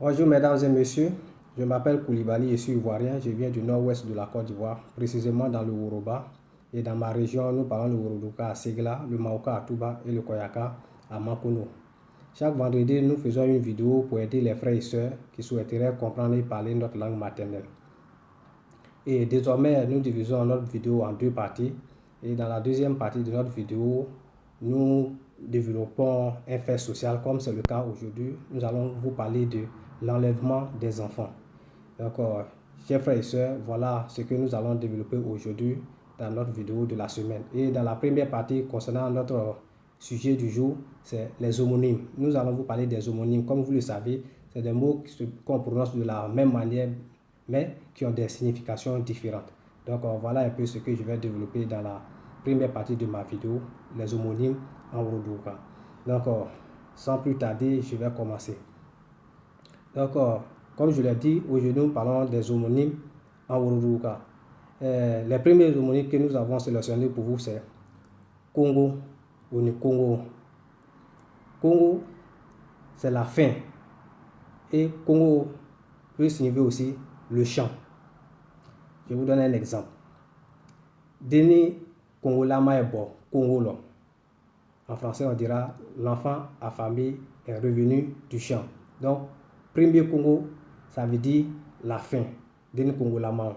Bonjour mesdames et messieurs, je m'appelle Koulibaly, je suis ivoirien, je viens du nord-ouest de la Côte d'Ivoire, précisément dans le Woroba. Et dans ma région, nous parlons le Woroduka à Ségla, le Maoka à Touba et le Koyaka à Makono. Chaque vendredi, nous faisons une vidéo pour aider les frères et sœurs qui souhaiteraient comprendre et parler notre langue maternelle. Et désormais, nous divisons notre vidéo en deux parties. Et dans la deuxième partie de notre vidéo, nous développons un fait social comme c'est le cas aujourd'hui. Nous allons vous parler de l'enlèvement des enfants. Donc, chers frères et sœurs, voilà ce que nous allons développer aujourd'hui dans notre vidéo de la semaine. Et dans la première partie concernant notre sujet du jour, c'est les homonymes. Nous allons vous parler des homonymes. Comme vous le savez, c'est des mots qu'on prononce de la même manière, mais qui ont des significations différentes. Donc, voilà un peu ce que je vais développer dans la première partie de ma vidéo, les homonymes en Woroduka. Donc, sans plus tarder, je vais commencer. Donc, comme je l'ai dit, aujourd'hui nous parlons des homonymes en Woroduka. Les premiers homonymes que nous avons sélectionnés pour vous, c'est Congo ou le Congo. Congo, c'est la faim. Et Congo peut signifier aussi le champ. Je vous donne un exemple. Deni Congo lama est bon, Congo lo. En français, on dira l'enfant affamé est revenu du champ. Donc, premier Congo, ça veut dire la faim. Deni Congo lama.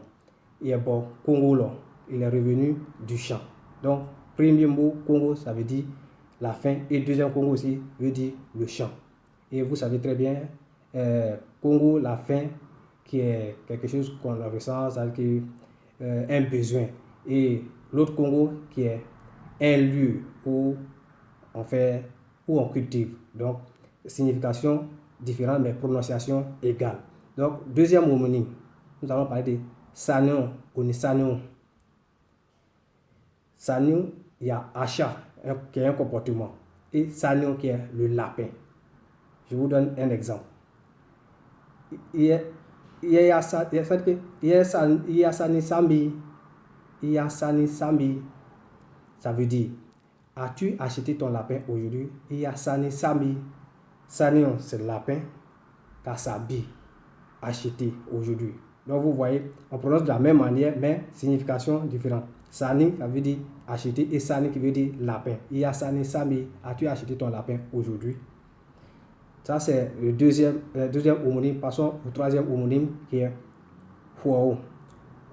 Il est bon, Congo lo. Il est revenu du champ. Donc, premier mot Congo, ça veut dire la faim. Et deuxième Congo aussi veut dire le champ. Et vous savez très bien, Congo, la faim, qui est quelque chose qu'on ressent, c'est un besoin. Et l'autre Congo, qui est un lieu où on fait, où on cultive. Donc, signification différente, mais prononciation égale. Donc, deuxième homonyme, nous allons parler de Sanion ou Nisanion. Sanion, il y a achat, qui est un comportement, et Sanion, qui est le lapin. Je vous donne un exemple. Ça veut dire, as-tu acheté ton lapin aujourd'hui? Sanion, c'est le lapin. Kasabi, acheté aujourd'hui. Donc vous voyez, on prononce de la même manière, mais signification différente. Sani, ça veut dire acheter, et Sani qui veut dire lapin. As-tu acheté ton lapin aujourd'hui? Ça, c'est le deuxième homonyme. Passons au troisième homonyme qui est Huao.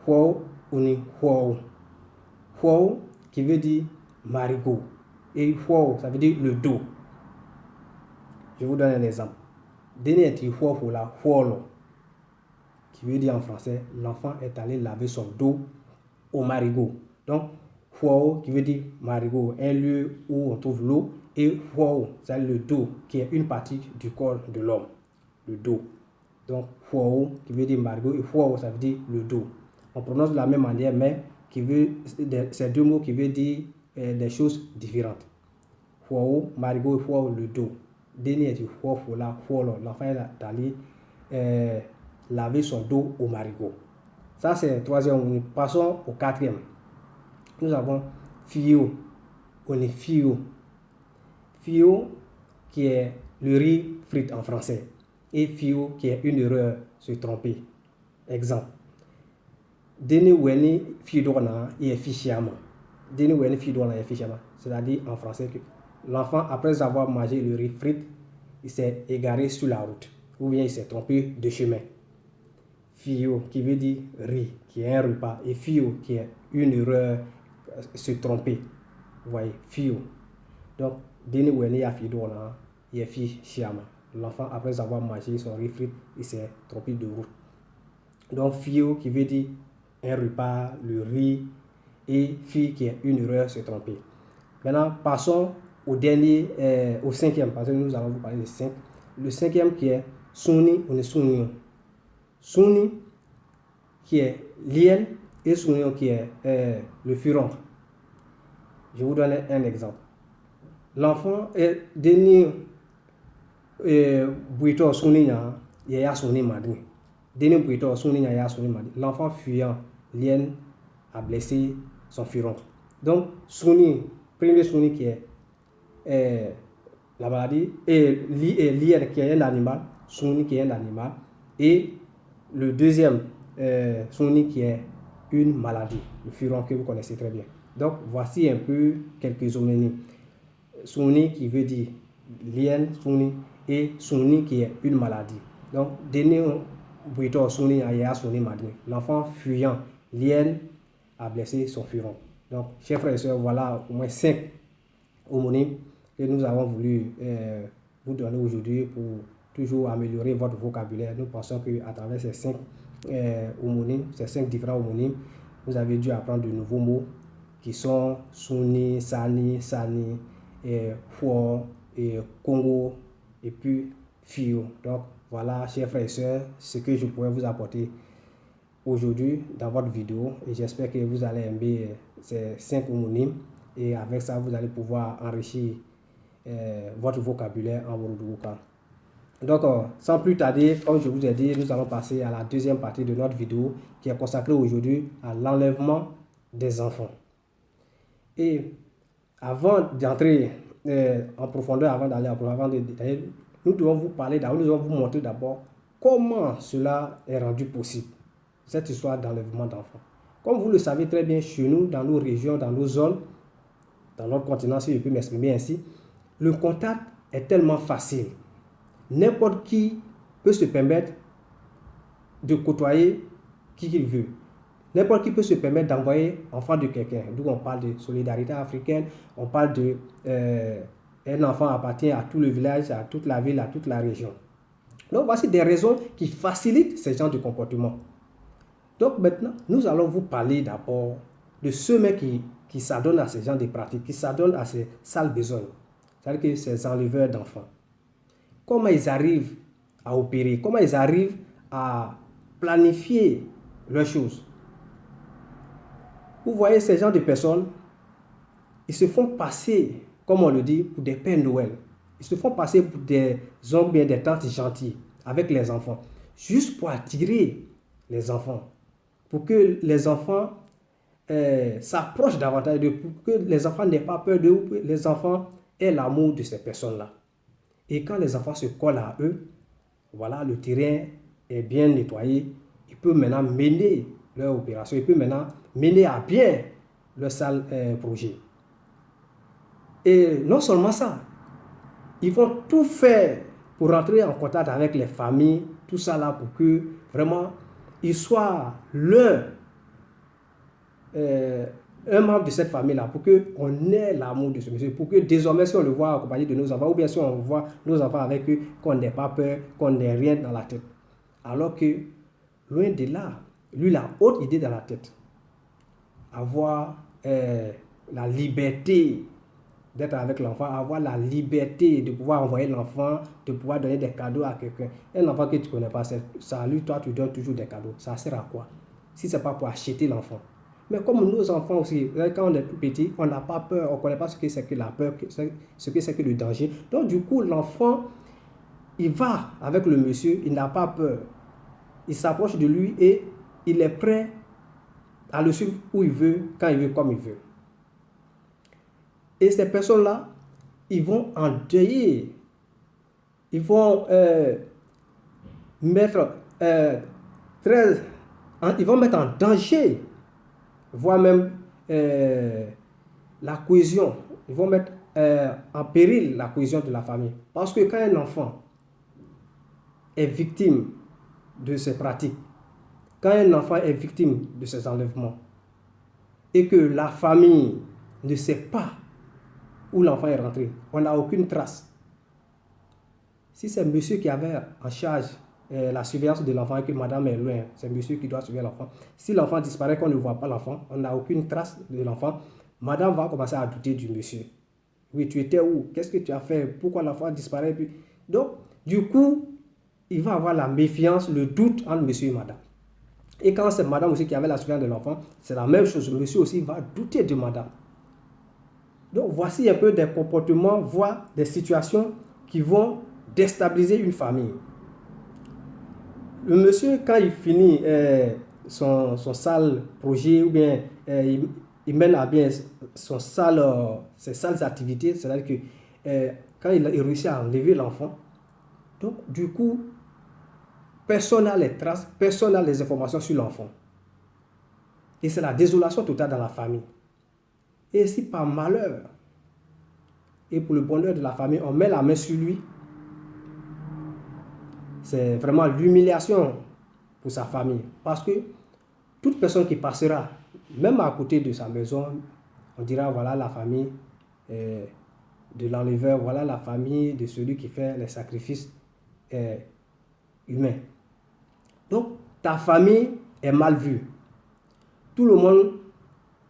Huao ou ni Huao. Huao qui veut dire marigot. Et Huao, ça veut dire le dos. Je vous donne un exemple. Deni est Huao pour la Huolo, qui veut dire en français, l'enfant est allé laver son dos au marigot. Donc, Huao qui veut dire marigot, un lieu où on trouve l'eau. Et Huao, c'est le dos, qui est une partie du corps de l'homme, le dos. Donc, Huao qui veut dire marigot, et Huao, ça veut dire le dos. On prononce de la même manière, mais c'est deux mots qui veulent dire des choses différentes. Huao, marigot, et Huao, le dos. Deni est Huao pour la Huao, l'enfant est allé laver son dos au marigot. Ça, c'est le troisième. Passons au quatrième. Nous avons Fio, on est Fio. Fio, qui est le riz frite en français. Et Fio, qui est une erreur, se tromper. Exemple. Deni weni fidona et fichiama. Deni weni fidona et fichiama. C'est-à-dire en français que l'enfant, après avoir mangé le riz frite, il s'est égaré sur la route. Ou bien il s'est trompé de chemin. Fio, qui veut dire riz, qui est un repas. Et Fio, qui est une erreur, se tromper. Vous voyez, Fio. Donc, Deni weni a fidona et fichiama. L'enfant, après avoir mangé son riz frite, il s'est trompé de route. Donc, Fio, qui veut dire un repas, le riz, et fille qui est une erreur, se tromper. Maintenant, passons au dernier, au cinquième, parce que nous allons vous parler de 5. Le cinquième qui est Suni ou ne Sunion. Suni qui est lien et Sunion qui est le furon. Je vous donne un exemple. L'enfant est Deni Buito Suninya, il y a Suni Madri. Deni Buito Suninya, il y a Suni Madri. L'enfant fuyant, lien a blessé son furon. Donc, Suni, premier Suni qui est la maladie, et lien qui est un animal, Suni qui est un animal, et le deuxième Suni qui est une maladie, le furon que vous connaissez très bien. Donc, voici un peu quelques homonymes. Suni qui veut dire lien, Suni, et Suni qui est une maladie. Donc, dernier buito Suni aya Suni madini. L'enfant fuyant, lien a blessé son furon. Donc, chers frères et sœurs, voilà au moins 5 homonymes que nous avons voulu vous donner aujourd'hui pour toujours améliorer votre vocabulaire. Nous pensons qu'à travers ces 5 homonymes, ces 5 différents homonymes, vous avez dû apprendre de nouveaux mots qui sont Suni, Sani, Sani, Fouo, Congo et puis Fio. Donc voilà, chers frères et sœurs, ce que je pourrais vous apporter aujourd'hui dans votre vidéo, et j'espère que vous allez aimer ces 5 homonymes, et avec ça vous allez pouvoir enrichir votre vocabulaire en Woloduguka. Donc sans plus tarder, comme je vous ai dit, nous allons passer à la deuxième partie de notre vidéo qui est consacrée aujourd'hui à l'enlèvement des enfants. Et avant d'entrer en profondeur, avant d'aller nous devons vous parler, nous devons vous montrer d'abord comment cela est rendu possible, cette histoire d'enlèvement d'enfants. Comme vous le savez très bien, chez nous, dans nos régions, dans nos zones, dans notre continent, si je peux m'exprimer ainsi, le contact est tellement facile. N'importe qui peut se permettre de côtoyer qui il veut. N'importe qui peut se permettre d'envoyer enfant de quelqu'un. D'où on parle de solidarité africaine, on parle de un enfant appartient à tout le village, à toute la ville, à toute la région. Donc voici des raisons qui facilitent ce genre de comportement. Donc maintenant, nous allons vous parler d'abord de ceux qui s'adonnent à ce genre de pratiques, qui s'adonnent à ces sales besognes, c'est-à-dire que ces enleveurs d'enfants. Comment ils arrivent à opérer, comment ils arrivent à planifier leurs choses. Vous voyez ces gens de personnes, ils se font passer, comme on le dit, pour des Pères Noël. Ils se font passer pour des oncles, bien des tantes gentilles avec les enfants, juste pour attirer les enfants, pour que les enfants s'approchent davantage d'eux, pour que les enfants n'aient pas peur d'eux, pour que les enfants aient l'amour de ces personnes-là. Et quand les enfants se collent à eux, voilà, le terrain est bien nettoyé, ils peuvent maintenant mener leur opération, ils peuvent maintenant mener à bien leur sale projet. Et non seulement ça, ils vont tout faire pour rentrer en contact avec les familles, tout ça là, pour que vraiment ils soient un membre de cette famille-là, pour qu'on ait l'amour de ce monsieur, pour que désormais, si on le voit accompagné de nos enfants, ou bien si on voit nos enfants avec eux, qu'on n'ait pas peur, qu'on n'ait rien dans la tête. Alors que, loin de là, lui, il a autre idée dans la tête. Avoir la liberté d'être avec l'enfant, avoir la liberté de pouvoir envoyer l'enfant, de pouvoir donner des cadeaux à quelqu'un. Un enfant que tu ne connais pas, ça lui, toi, tu donnes toujours des cadeaux. Ça sert à quoi? Si ce n'est pas pour acheter l'enfant. Mais comme nos enfants aussi, quand on est tout petit, on n'a pas peur, on ne connaît pas ce que c'est que la peur, ce que c'est que le danger. Donc du coup, l'enfant, il va avec le monsieur, il n'a pas peur. Il s'approche de lui et il est prêt à le suivre où il veut, quand il veut, comme il veut. Et ces personnes-là, ils vont endeuiller, ils vont mettre en danger, voire même la cohésion. Ils vont mettre en péril la cohésion de la famille. Parce que quand un enfant est victime de ces pratiques, quand un enfant est victime de ces enlèvements, et que la famille ne sait pas où l'enfant est rentré, on n'a aucune trace. Si c'est monsieur qui avait en charge la surveillance de l'enfant et que madame est loin, c'est monsieur qui doit surveiller l'enfant. Si l'enfant disparaît, qu'on ne voit pas l'enfant, on n'a aucune trace de l'enfant, madame va commencer à douter du monsieur. Oui, tu étais où? Qu'est-ce que tu as fait? Pourquoi l'enfant disparaît? Donc, du coup, il va avoir la méfiance, le doute entre monsieur et madame. Et quand c'est madame aussi qui avait la surveillance de l'enfant, c'est la même chose. Monsieur aussi va douter de madame. Donc, voici un peu des comportements, voire des situations qui vont déstabiliser une famille. Le monsieur, quand il finit son sale projet, ou bien il mène à bien ses sales activités, c'est-à-dire que quand il réussit à enlever l'enfant, donc du coup, Personne n'a les traces, personne n'a les informations sur l'enfant. Et c'est la désolation totale dans la famille. Et si par malheur, et pour le bonheur de la famille, on met la main sur lui, c'est vraiment l'humiliation pour sa famille. Parce que toute personne qui passera, même à côté de sa maison, on dira voilà la famille de l'enleveur, voilà la famille de celui qui fait les sacrifices humains. Donc, ta famille est mal vue. Tout le monde,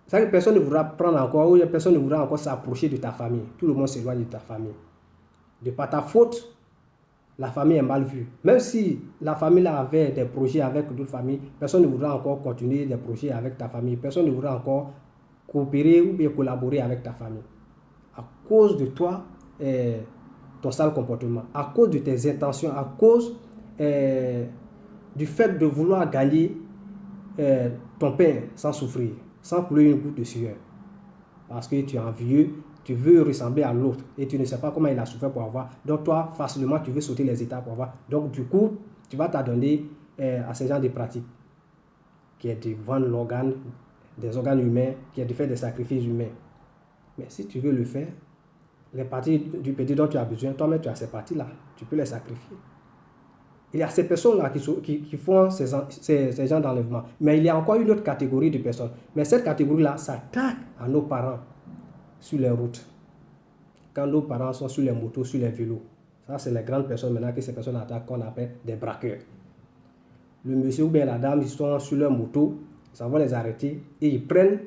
c'est-à-dire que personne ne voudra prendre encore, ou personne ne voudra encore s'approcher de ta famille. Tout le monde s'éloigne de ta famille. De par ta faute, la famille est mal vue. Même si la famille avait des projets avec d'autres familles, personne ne voudra encore continuer des projets avec ta famille. Personne ne voudra encore coopérer ou bien collaborer avec ta famille. À cause de toi, ton sale comportement, à cause de tes intentions, à cause du fait de vouloir gagner ton pain sans souffrir, sans couler une goutte de sueur. Parce que tu es envieux, tu veux ressembler à l'autre et tu ne sais pas comment il a souffert pour avoir. Donc toi, facilement, tu veux sauter les étapes pour avoir. Donc du coup, tu vas t'adonner à ce genre de pratiques, qui est de vendre l'organe, des organes humains, qui est de faire des sacrifices humains. Mais si tu veux le faire, les parties du petit dont tu as besoin, toi-même tu as ces parties-là, tu peux les sacrifier. Il y a ces personnes-là qui font ces gens d'enlèvement. Mais il y a encore une autre catégorie de personnes. Mais cette catégorie-là s'attaque à nos parents sur les routes. Quand nos parents sont sur les motos, sur les vélos. Ça, c'est les grandes personnes maintenant que ces personnes attaquent, qu'on appelle des braqueurs. Le monsieur ou bien la dame, ils sont sur leur moto, ils s'en vont les arrêter et ils prennent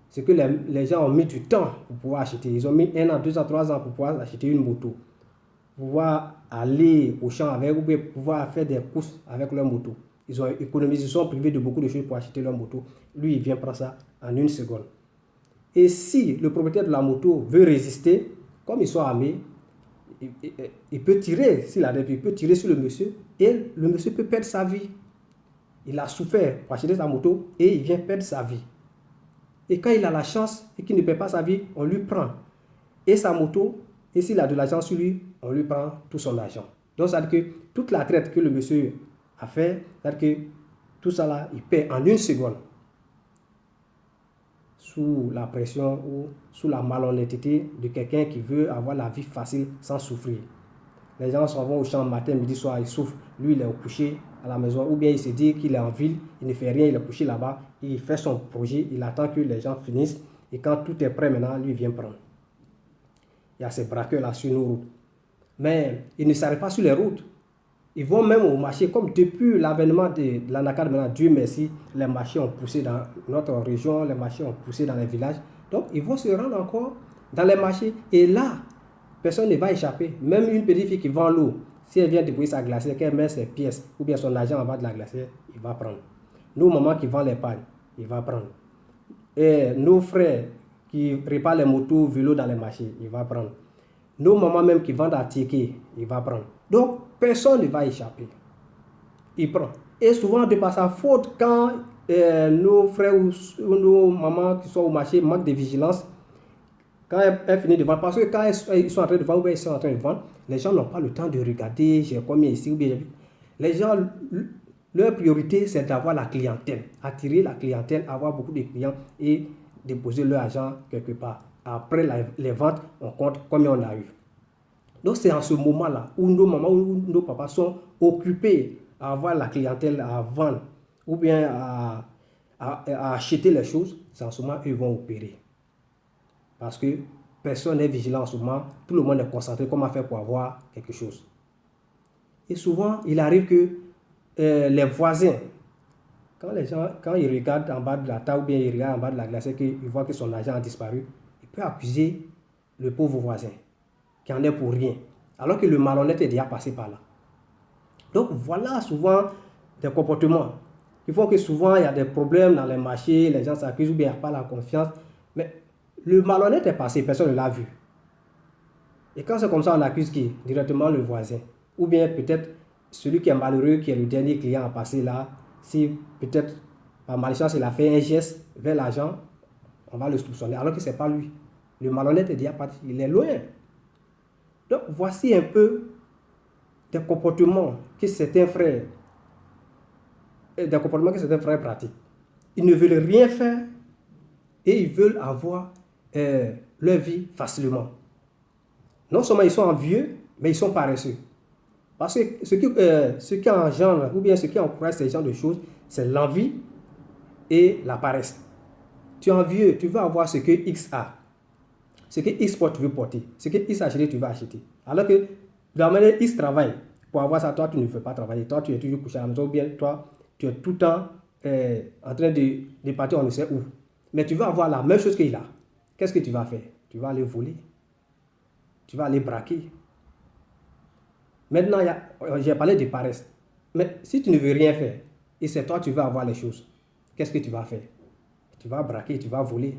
ce que les gens ont mis du temps pour pouvoir acheter. Ils ont mis 1 an, 2 ans, 3 ans pour pouvoir acheter une moto. Pouvoir aller au champ avec ou bien pouvoir faire des courses avec leur moto. Ils ont économisé, ils sont privés de beaucoup de choses pour acheter leur moto. Lui, il vient prendre ça en 1 seconde. Et si le propriétaire de la moto veut résister, comme ils sont armés, il peut tirer, il peut tirer sur le monsieur et le monsieur peut perdre sa vie. Il a souffert pour acheter sa moto et il vient perdre sa vie. Et quand il a la chance et qu'il ne perd pas sa vie, on lui prend et sa moto, et s'il a de l'argent sur lui, on lui prend tout son argent. Donc ça veut dire que toute la traite que le monsieur a fait, ça veut dire que tout ça là, il paie en 1 seconde. Sous la pression ou sous la malhonnêteté de quelqu'un qui veut avoir la vie facile sans souffrir. Les gens s'en vont au champ matin, midi, soir, ils souffrent. Lui, il est couché à la maison. Ou bien il se dit qu'il est en ville, il ne fait rien, il est couché là-bas. Il fait son projet, il attend que les gens finissent. Et quand tout est prêt maintenant, lui vient prendre. Il y a ces braqueurs-là sur nos routes. Mais ils ne s'arrêtent pas sur les routes. Ils vont même au marché, comme depuis l'avènement de l'anacarde, maintenant, Dieu merci, les marchés ont poussé dans notre région, les marchés ont poussé dans les villages. Donc, ils vont se rendre encore dans les marchés. Et là, personne ne va échapper. Même une petite fille qui vend l'eau, si elle vient débrouiller sa glacière, qu'elle met ses pièces ou bien son argent en bas de la glacière, il va prendre. Nos mamans qui vendent les pagnes, il va prendre. Et nos frères qui réparent les motos, vélos dans les marchés, il va prendre. Nos mamans même qui vendent à ticket, il va prendre. Donc, personne ne va échapper. Il prend. Et souvent, de par sa faute, quand nos frères ou nos mamans qui sont au marché manquent de vigilance, quand elles finissent de vendre, parce que quand ils sont en train de vendre ou ils sont en train de vendre, les gens n'ont pas le temps de regarder, j'ai combien ici ou bien. Les gens, leur priorité, c'est d'avoir la clientèle, attirer la clientèle, avoir beaucoup de clients et déposer leur argent quelque part. Après les ventes, on compte combien on a eu. Donc c'est en ce moment-là où nos mamans ou nos papas sont occupés à avoir la clientèle, à vendre ou bien à acheter les choses. C'est en ce moment qu'ils vont opérer. Parce que personne n'est vigilant en ce moment, tout le monde est concentré comment faire pour avoir quelque chose. Et souvent, il arrive que les voisins, quand ils regardent en bas de la table ou bien ils regardent en bas de la glace et qu'ils voient que son argent a disparu, ils peuvent accuser le pauvre voisin qui en est pour rien, alors que le malhonnête est déjà passé par là. Donc voilà souvent des comportements qui font que souvent il y a des problèmes dans les marchés, les gens s'accusent ou bien il n'y a pas la confiance, mais le malhonnête est passé, personne ne l'a vu. Et quand c'est comme ça, on accuse qui? Directement le voisin. Ou bien peut-être celui qui est malheureux, qui est le dernier client à passer là, si peut-être par malchance il a fait un geste vers l'argent, on va le soupçonner, alors que ce n'est pas lui. Le malhonnête est déjà parti, il est loin. Donc voici un peu des comportements que certains frères des comportements que certains frères pratiquent. Ils ne veulent rien faire et ils veulent avoir leur vie facilement. Non seulement ils sont envieux, mais ils sont paresseux. Parce que ce qui engendre, ou bien ce qui encourage ces genres de choses, c'est l'envie et la paresse. Tu es envieux, tu veux avoir ce que X a. Ce que X porte, tu veux porter. Ce que X a acheté, tu veux acheter. Alors que, de la manière X travaille, pour avoir ça, toi, tu ne veux pas travailler. Toi, tu es toujours couché à la maison, ou bien toi, tu es tout le temps en train de partir, on ne sait où. Mais tu veux avoir la même chose qu'il a. Qu'est-ce que tu vas faire? Tu vas aller voler. Tu vas aller braquer. Maintenant, j'ai parlé de paresse. Mais si tu ne veux rien faire, et c'est toi, tu veux avoir les choses, qu'est-ce que tu vas faire? Tu vas braquer, tu vas voler.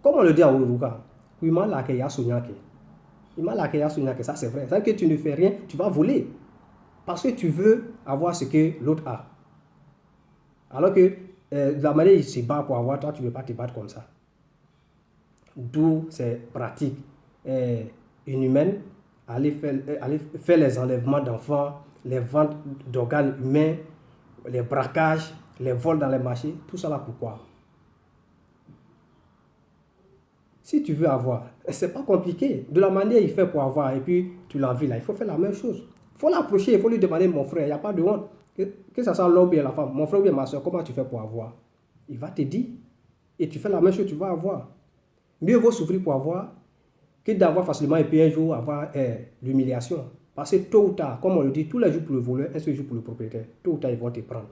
Comme on le dit en Uruguay, ça c'est vrai. C'est que tu ne fais rien, tu vas voler. Parce que tu veux avoir ce que l'autre a. Alors que de la manière il se bat pour avoir, toi tu ne veux pas te battre comme ça. D'où ces pratiques inhumaines, aller faire les enlèvements d'enfants, les ventes d'organes humains, les braquages, les vols dans les marchés, tout ça là pourquoi? Si tu veux avoir, c'est pas compliqué. De la manière il fait pour avoir et puis tu l'envies là, il faut faire la même chose. Il faut l'approcher, il faut lui demander, mon frère, il n'y a pas de honte. Que ça soit l'homme ou la femme, mon frère ou bien ma soeur, comment tu fais pour avoir? Il va te dire. Et tu fais la même chose, tu vas avoir. Mieux vaut souffrir pour avoir que d'avoir facilement et puis un jour avoir l'humiliation. Parce que tôt ou tard, comme on le dit, tous les jours pour le voleur, un seul jour pour le propriétaire. Tôt ou tard, ils vont te prendre.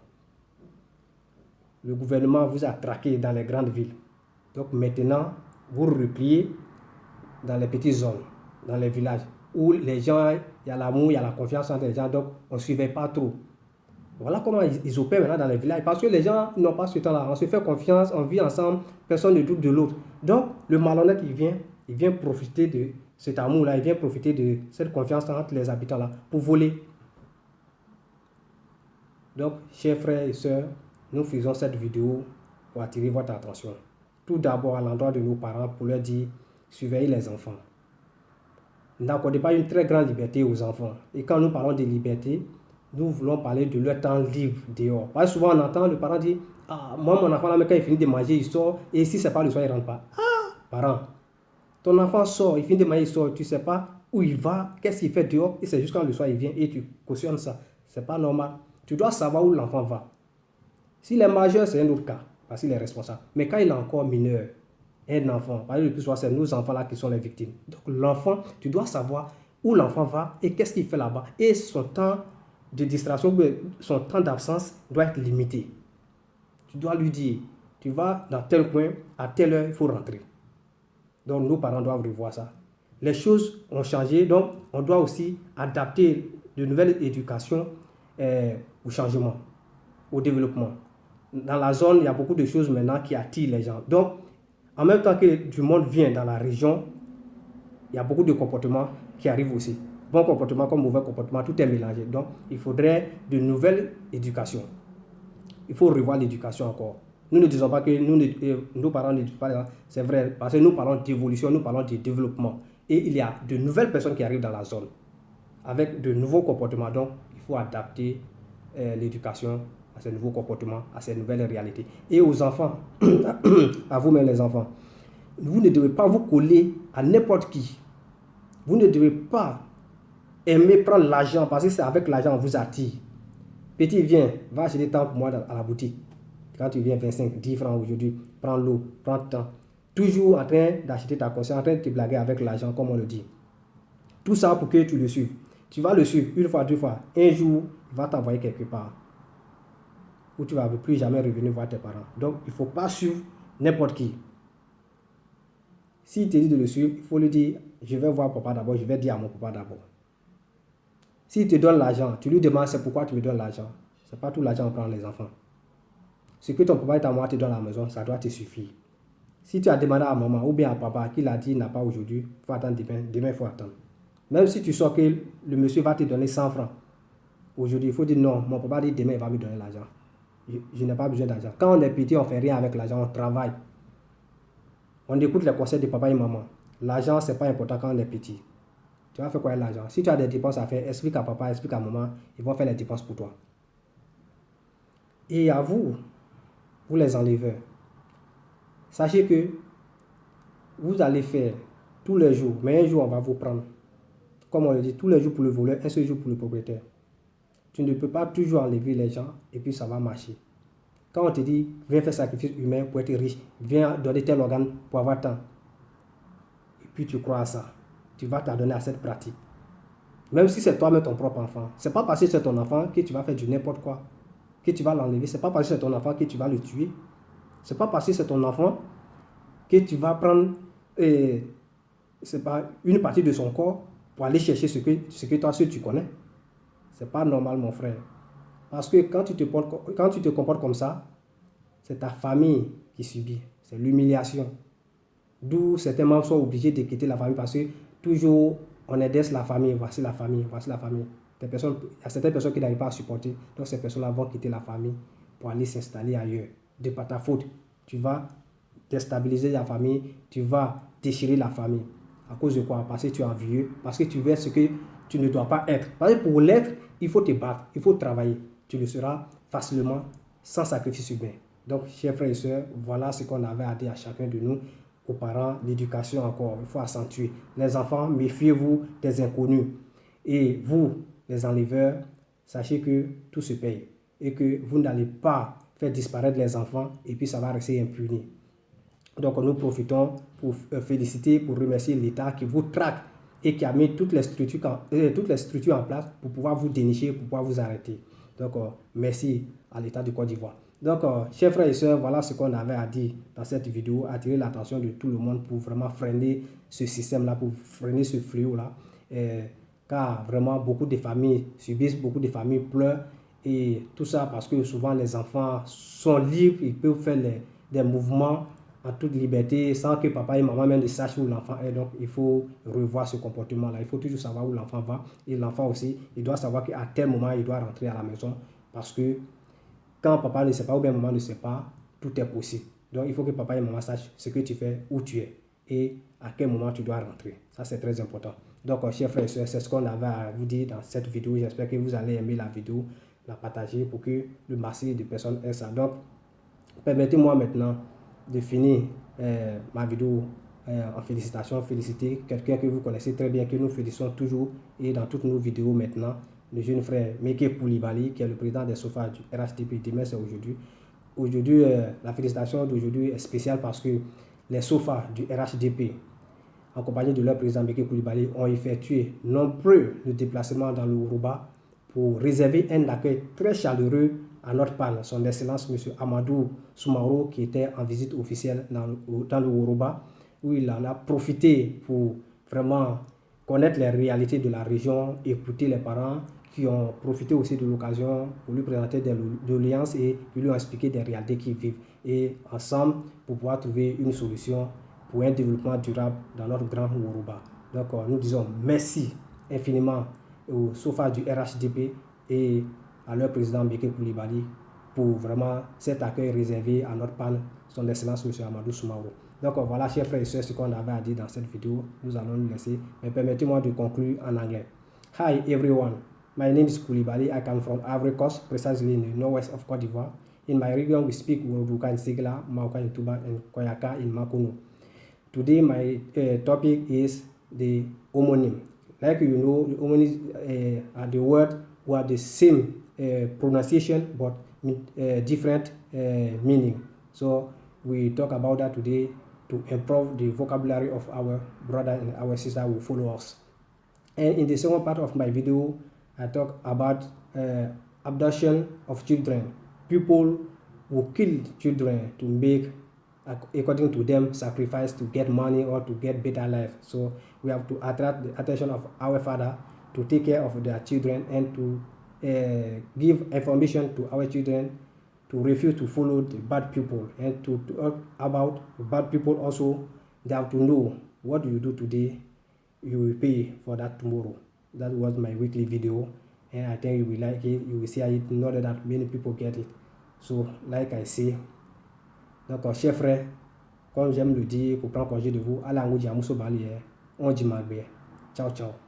Le gouvernement vous a traqué dans les grandes villes. Donc maintenant, vous repliez dans les petites zones, dans les villages, où les gens, il y a l'amour, il y a la confiance entre les gens, donc on ne suivait pas trop. Voilà comment ils opèrent maintenant dans les villages, parce que les gens n'ont pas ce temps-là, on se fait confiance, on vit ensemble, personne ne doute de l'autre. Donc le malhonnête, il vient profiter de cet amour-là, il vient profiter de cette confiance entre les habitants-là pour voler. Donc, chers frères et sœurs, nous faisons cette vidéo pour attirer votre attention. Tout d'abord à l'endroit de nos parents pour leur dire, surveillez les enfants. N'accordez pas une très grande liberté aux enfants. Et quand nous parlons de liberté, nous voulons parler de leur temps libre dehors. Parce que souvent on entend le parent dire, ah, moi mon enfant là, mais quand il finit de manger, il sort, et si c'est pas le soir, il ne rentre pas. Ah, parent, ton enfant sort, il finit de manger, il sort, tu ne sais pas où il va, qu'est-ce qu'il fait dehors, et c'est juste quand le soir il vient et tu cautionnes ça. C'est pas normal. Tu dois savoir où l'enfant va. S'il est majeur, c'est un autre cas, parce qu'il est responsable. Mais quand il est encore mineur, un enfant, par exemple, le plus souvent, c'est nos enfants là qui sont les victimes. Donc l'enfant, tu dois savoir où l'enfant va et qu'est-ce qu'il fait là-bas. Et son temps de distraction, son temps d'absence doit être limité. Tu dois lui dire, tu vas dans tel coin, à telle heure, il faut rentrer. Donc nos parents doivent revoir ça. Les choses ont changé, donc on doit aussi adapter de nouvelles éducations au changement, au développement. Dans la zone, il y a beaucoup de choses maintenant qui attirent les gens. Donc, en même temps que du monde vient dans la région, il y a beaucoup de comportements qui arrivent aussi. Bon comportement comme mauvais comportement, tout est mélangé. Donc, il faudrait de nouvelles éducations. Il faut revoir l'éducation encore. Nous ne disons pas que nos parents n'éduquent pas, c'est vrai, parce que nous parlons d'évolution, nous parlons de développement. Et il y a de nouvelles personnes qui arrivent dans la zone, avec de nouveaux comportements. Donc, il faut adapter l'éducation à ces nouveaux comportements, à ces nouvelles réalités. Et aux enfants, à vous-même les enfants, vous ne devez pas vous coller à n'importe qui. Vous ne devez pas aimer prendre l'argent parce que c'est avec l'argent qu'on vous attire. Petit, viens, va acheter tant pour moi à la boutique. Quand tu viens 25, 10 francs aujourd'hui, prends l'eau, prends le temps. Toujours en train d'acheter ta conscience, en train de te blaguer avec l'argent, comme on le dit. Tout ça pour que tu le suives. Tu vas le suivre une fois, deux fois. Un jour, il va t'envoyer quelque part où tu ne vas plus jamais revenir voir tes parents. Donc, il ne faut pas suivre n'importe qui. S'il te dit de le suivre, il faut lui dire, je vais voir papa d'abord, je vais dire à mon papa d'abord. S'il te donne l'argent, tu lui demandes, c'est pourquoi tu me donnes l'argent. Ce n'est pas tout l'argent qu'on prend les enfants. Ce que ton papa et ta maman te donnent à la maison, ça doit te suffire. Si tu as demandé à maman ou bien à papa qu'il a dit il n'a pas aujourd'hui, il faut attendre demain, demain il faut attendre. Même si tu sens que le monsieur va te donner 100 francs, aujourd'hui il faut dire non, mon papa dit demain il va me donner l'argent. Je n'ai pas besoin d'argent. Quand on est petit, on ne fait rien avec l'argent, on travaille. On écoute les conseils de papa et maman. L'argent, ce n'est pas important quand on est petit. Tu vas faire quoi avec l'argent? Si tu as des dépenses à faire, explique à papa, explique à maman, ils vont faire les dépenses pour toi. Et à vous, vous les enleveurs, sachez que vous allez faire tous les jours, mais un jour on va vous prendre. Comme on le dit, tous les jours pour le voleur, un seul jour pour le propriétaire. Tu ne peux pas toujours enlever les gens et puis ça va marcher. Quand on te dit, viens faire sacrifice humain pour être riche, viens donner tel organe pour avoir tant, et puis tu crois à ça, tu vas t'adonner à cette pratique. Même si c'est toi-même ton propre enfant, c'est pas parce que c'est ton enfant que tu vas faire du n'importe quoi, que tu vas l'enlever, c'est pas parce que c'est ton enfant que tu vas le tuer, c'est pas parce que c'est ton enfant que tu vas prendre c'est pas une partie de son corps pour aller chercher ce que toi seul tu connais. C'est pas normal, mon frère. Parce que quand tu te comportes comme ça, c'est ta famille qui subit. C'est l'humiliation. D'où certains membres sont obligés de quitter la famille parce que toujours on aide la famille, voici la famille, voici la famille. Il y a certaines personnes qui n'arrivent pas à supporter, donc ces personnes-là vont quitter la famille pour aller s'installer ailleurs. De par ta faute, tu vas déstabiliser la famille, tu vas déchirer la famille. À cause de quoi? Parce que tu es envieux, parce que tu veux ce que tu ne dois pas être. Parce que pour l'être, il faut te battre, il faut travailler. Tu le seras facilement sans sacrifice humain. Donc, chers frères et sœurs, voilà ce qu'on avait à dire à chacun de nous. Aux parents, l'éducation encore, il faut accentuer. Les enfants, méfiez-vous des inconnus. Et vous, les enleveurs, sachez que tout se paye. Et que vous n'allez pas faire disparaître les enfants et puis ça va rester impuni. Donc nous profitons pour féliciter, pour remercier l'État qui vous traque et qui a mis toutes les structures en place pour pouvoir vous dénicher, pour pouvoir vous arrêter. Donc merci à l'État du Côte d'Ivoire. Donc chers frères et sœurs, voilà ce qu'on avait à dire dans cette vidéo, attirer l'attention de tout le monde pour vraiment freiner ce système-là, pour freiner ce fléau-là. Car vraiment beaucoup de familles subissent, beaucoup de familles pleurent et tout ça parce que souvent les enfants sont libres, ils peuvent faire des mouvements en toute liberté, sans que papa et maman même ne sachent où l'enfant est. Donc, il faut revoir ce comportement-là. Il faut toujours savoir où l'enfant va. Et l'enfant aussi, il doit savoir qu'à tel moment, il doit rentrer à la maison. Parce que quand papa ne sait pas ou bien maman ne sait pas, tout est possible. Donc, il faut que papa et maman sachent ce que tu fais, où tu es et à quel moment tu dois rentrer. Ça, c'est très important. Donc, chers frères et sœurs, c'est ce qu'on avait à vous dire dans cette vidéo. J'espère que vous allez aimer la vidéo, la partager pour que le maximum de personnes aient ça. Donc, permettez-moi maintenant de finir ma vidéo en félicitations, féliciter quelqu'un que vous connaissez très bien, que nous félicitons toujours et dans toutes nos vidéos maintenant, le jeune frère Meke Koulibaly, qui est le président des SOFA du RHDP. Demain, c'est aujourd'hui. Aujourd'hui, la félicitation d'aujourd'hui est spéciale parce que les SOFA du RHDP, en compagnie de leur président Meke Koulibaly, ont effectué nombreux déplacements dans le Yoruba pour réserver un accueil très chaleureux à notre panne, son Excellence M. Amadou Soumaoro, qui était en visite officielle dans le Yoruba, où il en a profité pour vraiment connaître les réalités de la région, écouter les parents qui ont profité aussi de l'occasion pour lui présenter des doléances et lui expliquer des réalités qu'ils vivent. Et ensemble, pour pouvoir trouver une solution pour un développement durable dans notre grand Yoruba. Donc, nous disons merci infiniment au SOFA du RHDP et à leur président Meke Koulibaly pour vraiment cet accueil réservé à notre panne, son Excellence M. Amadou Soumaoro. Donc voilà, chers frères et sœurs, ce qu'on avait à dire dans cette vidéo. Nous allons nous laisser, mais permettez-moi de conclure en anglais. Hi everyone, my name is Koulibaly. I come from Ivory Coast, precisely in the northwest of Côte d'Ivoire. In my region, we speak Woloduka in Sigla, Mauka in Tuba, and Koyaka in Makuno. Today, my topic is the homonym. Like you know, the homonyms are the word who are the same pronunciation but different meaning. So we talk about that today to improve the vocabulary of our brother and our sister who follow us. And in the second part of my video, I talk about abduction of children. People who kill children to make, according to them, sacrifice to get money or to get better life. So we have to attract the attention of our father to take care of their children and to give information to our children to refuse to follow the bad people and to talk about the bad people also. They have to know what you do today, you will pay for that tomorrow. That was my weekly video and I think you will like it, you will see it in order that many people get it. So like I say, donc chers frères, comme j'aime le dire pour prendre congé de vous, allez en Mousso Bali, on dit magbe. Ciao ciao.